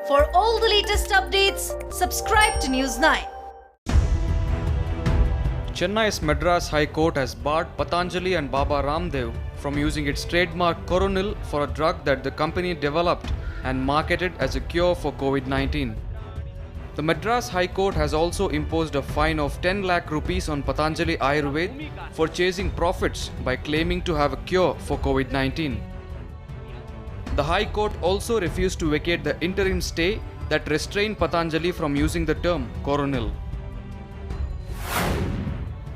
For all the latest updates, subscribe to News 9. Chennai's Madras High Court has barred Patanjali and Baba Ramdev from using its trademark Coronil for a drug that the company developed and marketed as a cure for COVID-19. The Madras High Court has also imposed a fine of 10 lakh rupees on Patanjali Ayurved for chasing profits by claiming to have a cure for COVID-19. The High Court also refused to vacate the interim stay that restrained Patanjali from using the term Coronil.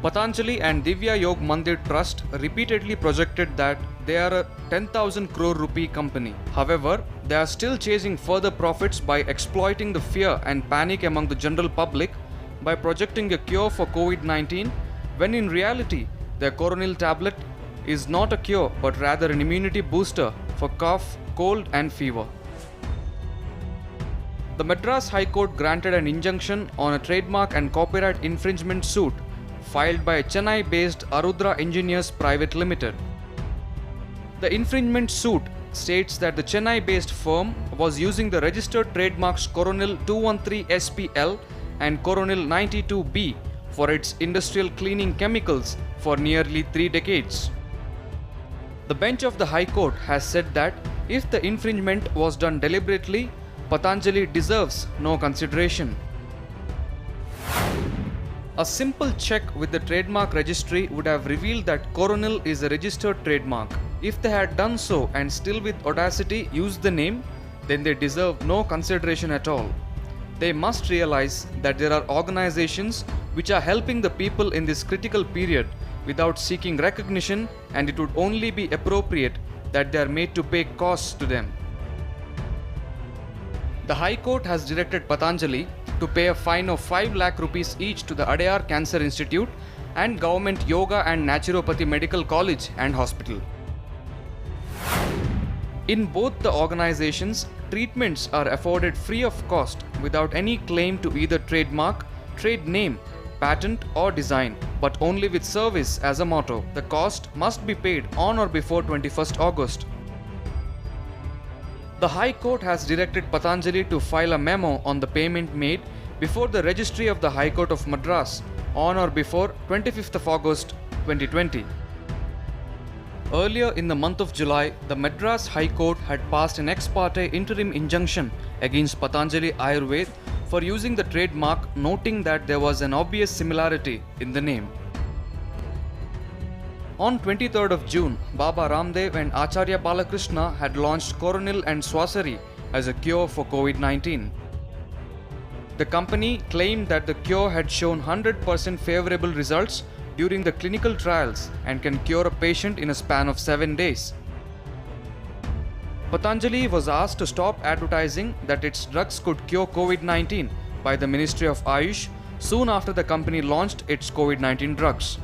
Patanjali and Divya Yog Mandir Trust repeatedly projected that they are a 10,000 crore rupee company. However, they are still chasing further profits by exploiting the fear and panic among the general public by projecting a cure for COVID-19 when in reality their Coronil tablet is not a cure but rather an immunity booster for cough, cold and fever. The Madras High Court granted an injunction on a trademark and copyright infringement suit filed by Chennai-based Arudra Engineers Private Limited. The infringement suit states that the Chennai-based firm was using the registered trademarks Coronil 213 SPL and Coronil 92B for its industrial cleaning chemicals for nearly 3 decades. The bench of the High Court has said that if the infringement was done deliberately, Patanjali deserves no consideration. A simple check with the trademark registry would have revealed that Coronil is a registered trademark. If they had done so and still with audacity used the name, then they deserve no consideration at all. They must realize that there are organizations which are helping the people in this critical period without seeking recognition, and it would only be appropriate that they are made to pay costs to them. The High Court has directed Patanjali to pay a fine of 5 lakh rupees each to the Adayar Cancer Institute and Government Yoga and Naturopathy Medical College and Hospital. In both the organizations, treatments are afforded free of cost without any claim to either trademark, trade name, patent or design, but only with service as a motto. The cost must be paid on or before 21st August. The High Court has directed Patanjali to file a memo on the payment made before the Registry of the High Court of Madras on or before 25th of August 2020. Earlier in the month of July, the Madras High Court had passed an ex parte interim injunction against Patanjali Ayurved for using the trademark, noting that there was an obvious similarity in the name. On 23rd of June, Baba Ramdev and Acharya Balakrishna had launched Coronil and Swasari as a cure for COVID-19. The company claimed that the cure had shown 100% favorable results during the clinical trials and can cure a patient in a span of 7 days. Patanjali was asked to stop advertising that its drugs could cure COVID-19 by the Ministry of Ayush soon after the company launched its COVID-19 drugs.